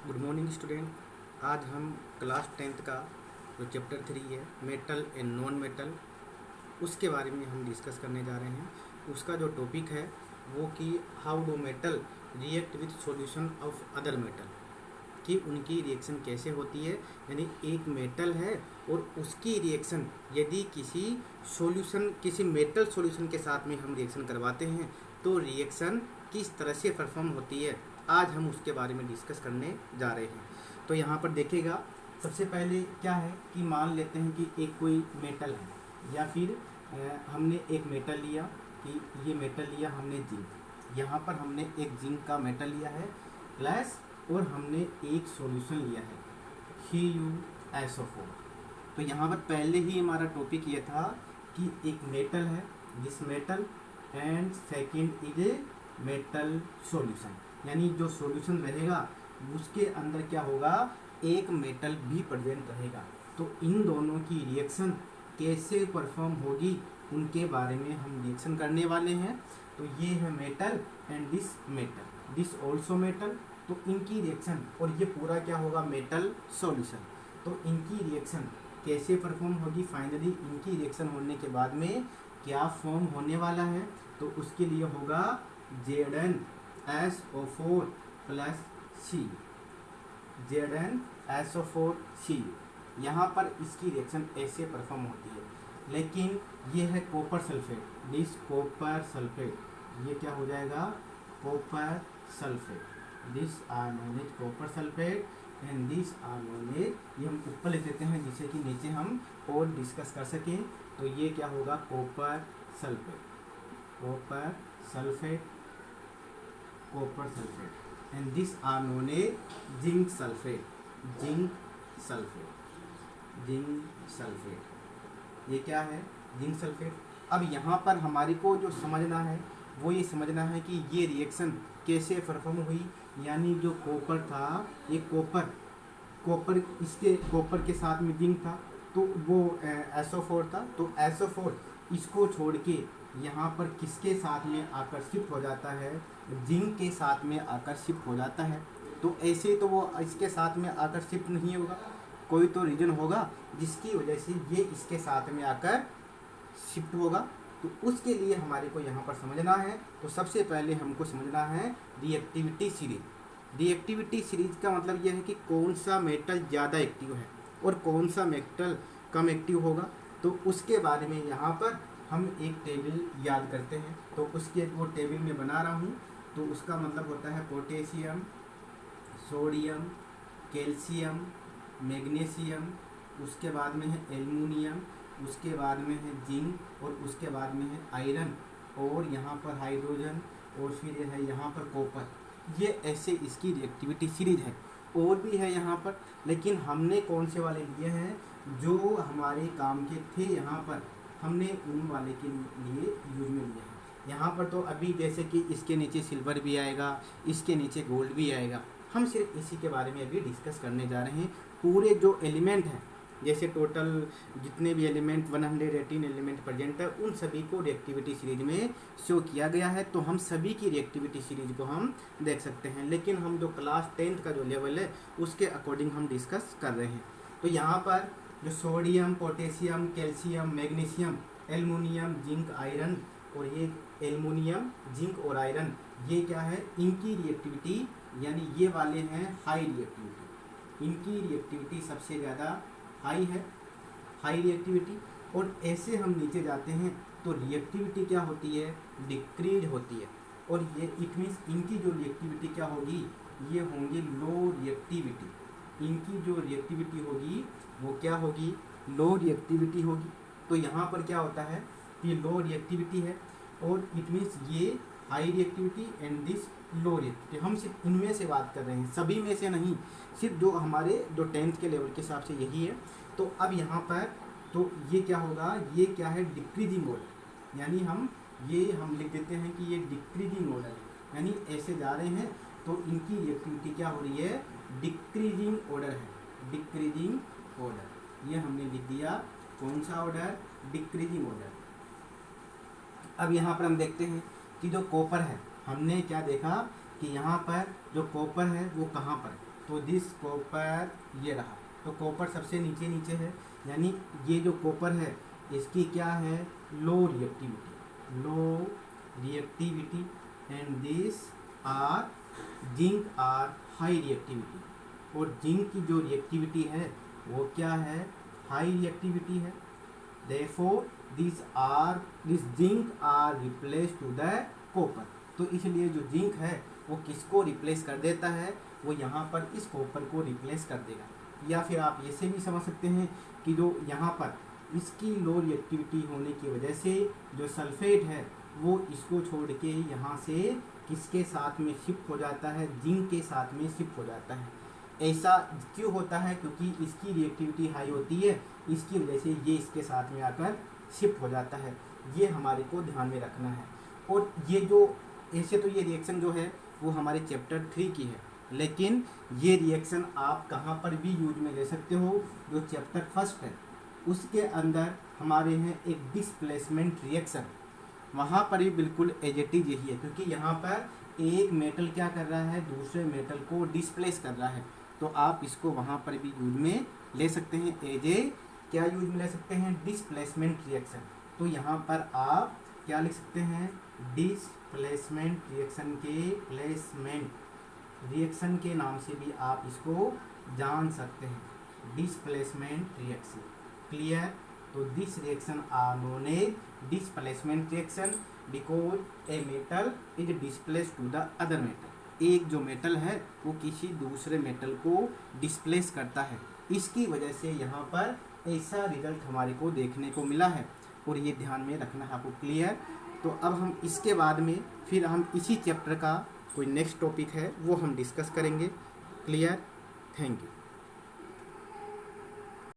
Good morning student. आज हम class 10th का जो चैप्टर 3 है मेटल एंड नॉन मेटल, उसके बारे में हम डिस्कस करने जा रहे हैं। उसका जो टॉपिक है वो कि how do metal react with solution of other metal, कि उनकी रिएक्शन कैसे होती है। यानी एक मेटल है और उसकी रिएक्शन यदि किसी मेटल सॉल्यूशन के साथ में हम रिएक्शन करवाते हैं तो रिएक्शन किस तरह से परफॉर्म होती है, आज हम उसके बारे में डिस्कस करने जा रहे हैं। तो यहाँ पर देखिएगा, सबसे पहले क्या है कि मान लेते हैं कि एक कोई मेटल है या फिर हमने एक मेटल लिया, कि ये मेटल लिया हमने जिंक। यहाँ पर हमने एक जिंक का मेटल लिया है प्लस, और हमने एक सॉल्यूशन लिया है HuSO4। तो यहाँ पर पहले ही हमारा टॉपिक ये था कि एक मेटल है this metal and second is a metal solution, यानी जो सॉल्यूशन रहेगा उसके अंदर क्या होगा, एक मेटल भी प्रेजेंट रहेगा। तो इन दोनों की रिएक्शन कैसे परफॉर्म होगी उनके बारे में हम रिएक्शन करने वाले हैं। तो ये है metal and this also metal. तो इनकी रिएक्शन, और ये पूरा क्या होगा, मेटल सॉल्यूशन। तो इनकी रिएक्शन कैसे परफॉर्म होगी, फाइनली इनकी रिएक्शन होने के बाद में क्या फॉर्म होने वाला है, तो उसके लिए होगा ZnSO4 प्लस C, ZnSO4 यहाँ पर इसकी रिएक्शन ऐसे परफॉर्म होती है। लेकिन ये है copper sulphate, this copper sulphate, ये क्या हो जाएगा, copper sulphate. This are known as copper sulphate and this are known as, ये हम ऊपर लिख देते हैं जिससे कि नीचे हम और डिस्कस कर सकें। तो ये क्या होगा, copper sulphate, copper sulphate, copper sulphate and this are known as zinc sulphate, zinc sulphate, zinc sulphate. ये क्या है, जिंक सल्फेट। अब यहाँ पर हमारे को जो समझना है वो ये समझना है कि ये रिएक्शन कैसे परफॉर्म हुई। यानी जो कॉपर था, ये कॉपर इसके कॉपर के साथ में जिंक था, तो वो SO4 था। तो SO4 इसको छोड़ के यहाँ पर किसके साथ में आकर शिफ्ट हो जाता है, जिंक के साथ में आकर शिफ्ट हो जाता है। तो ऐसे तो वो इसके साथ में आकर शिफ्ट नहीं होगा, कोई तो रीजन होगा जिसकी वजह से ये इसके साथ में आकर शिफ्ट होगा। तो उसके लिए हमारे को यहाँ पर समझना है। तो सबसे पहले हमको समझना है रिएक्टिविटी सीरीज। रिएक्टिविटी सीरीज का मतलब यह है कि कौन सा मेटल ज़्यादा एक्टिव है और कौन सा मेटल कम एक्टिव होगा। तो उसके बारे में यहाँ पर हम एक टेबल याद करते हैं। तो उसके वो टेबल में बना रहा हूँ। तो उसका मतलब होता है पोटेशियम, सोडियम, कैल्शियम, मैग्नीशियम, उसके बाद में है एल्युमिनियम, उसके बाद में है जिंक, और उसके बाद में है आयरन, और यहाँ पर हाइड्रोजन, और फिर है यहाँ पर कॉपर। ये ऐसे इसकी रिएक्टिविटी सीरीज है। और भी है यहाँ पर, लेकिन हमने कौन से वाले लिए हैं जो हमारे काम के थे, यहाँ पर हमने उन वाले के लिए यूज में लिया है। यहाँ पर तो अभी जैसे कि इसके नीचे सिल्वर भी आएगा, इसके नीचे गोल्ड भी आएगा। हम सिर्फ इसी के बारे में अभी डिस्कस करने जा रहे हैं। पूरे जो एलिमेंट हैं, जैसे टोटल जितने भी एलिमेंट 118 एलिमेंट प्रेजेंट है, उन सभी को रिएक्टिविटी सीरीज में शो किया गया है। तो हम सभी की रिएक्टिविटी सीरीज को हम देख सकते हैं। लेकिन हम जो क्लास 10th का जो लेवल है उसके अकॉर्डिंग हम डिस्कस कर रहे हैं। तो यहाँ पर जो sodium, potassium, calcium, magnesium, aluminium, zinc, iron, और ये एल्युमिनियम, जिंक और आयरन, ये क्या है, इनकी रिएक्टिविटी, यानी ये वाले हैं हाई रिएक्टिविटी। इनकी रिएक्टिविटी सबसे ज़्यादा हाई है, हाई रिएक्टिविटी। और ऐसे हम नीचे जाते हैं तो रिएक्टिविटी क्या होती है, डिक्रीज होती है। और ये इट मीन्स इनकी जो रिएक्टिविटी क्या होगी, ये होंगी लो रिएक्टिविटी। इनकी जो रिएक्टिविटी होगी वो क्या होगी, लो रिएक्टिविटी होगी। तो यहाँ पर क्या होता है कि लो रिएक्टिविटी है, और इट मीन्स ये high reactivity and this low reactivity. हम सिर्फ इनमें से बात कर रहे हैं, सभी में से नहीं, सिर्फ जो हमारे जो 10th के लेवल के हिसाब से यही है। तो अब यहाँ पर तो ये क्या होगा, ये क्या है, डिक्रीजिंग ऑर्डर। यानी हम लिख देते हैं कि ये डिक्रीजिंग ऑर्डर है, यानी ऐसे जा रहे हैं तो इनकी रिएक्टिविटी क्या हो रही है, डिक्रीजिंग ऑर्डर है, डिक्रीजिंग ऑर्डर। ये हमने लिख दिया, कौन सा ऑर्डर, डिक्रीजिंग ऑर्डर। अब यहाँ पर हम देखते हैं कि जो कॉपर है, हमने क्या देखा कि यहाँ पर जो कॉपर है वो कहाँ पर है, तो दिस कॉपर ये रहा, तो कॉपर सबसे नीचे नीचे है, यानी ये जो कॉपर है इसकी क्या है, low reactivity and this are zinc are high reactivity, और जिंक की जो रिएक्टिविटी है वो क्या है, हाई रिएक्टिविटी है। Therefore this zinc are replace to the copper, तो इसलिए जो जिंक है वो किसको रिप्लेस कर देता है, वो यहाँ पर इस कॉपर को रिप्लेस कर देगा। या फिर आप ऐसे भी समझ सकते हैं कि जो यहाँ पर इसकी लो रिएक्टिविटी होने की वजह से जो सल्फेट है वो इसको छोड़ के यहाँ से किसके साथ में शिफ्ट हो जाता है, जिंक के साथ में शिफ्ट हो जाता है। ऐसा क्यों होता है, क्योंकि इसकी रिएक्टिविटी हाई होती है, इसकी वजह से ये इसके साथ में आकर शिफ्ट हो जाता है। ये हमारे को ध्यान में रखना है। और ये जो ऐसे तो ये रिएक्शन जो है वो हमारे चैप्टर 3 की है, लेकिन ये रिएक्शन आप कहाँ पर भी यूज में ले सकते हो, जो चैप्टर 1 है उसके अंदर हमारे हैं एक डिस्प्लेसमेंट रिएक्शन, वहाँ पर भी बिल्कुल एज इट इज यही है, क्योंकि यहाँ पर एक मेटल क्या कर रहा है, दूसरे मेटल को डिस्प्लेस कर रहा है। तो आप इसको वहाँ पर भी यूज में ले सकते हैं, एज ए क्या यूज में ले सकते हैं, डिस्प्लेसमेंट रिएक्शन। तो यहाँ पर आप क्या लिख सकते हैं, डिस्प्लेसमेंट रिएक्शन के प्लेसमेंट रिएक्शन के नाम से भी आप इसको जान सकते हैं, डिस्प्लेसमेंट रिएक्शन। क्लियर? तो this reaction are known as displacement reaction because a metal is displace to the other metal. एक जो मेटल है वो किसी दूसरे मेटल को डिस्प्लेस करता है, इसकी वजह से यहाँ पर ऐसा रिजल्ट हमारे को देखने को मिला है, और ये ध्यान में रखना है आपको। क्लियर? तो अब हम इसके बाद में फिर हम इसी चैप्टर का कोई नेक्स्ट टॉपिक है वो हम डिस्कस करेंगे। क्लियर? Thank you.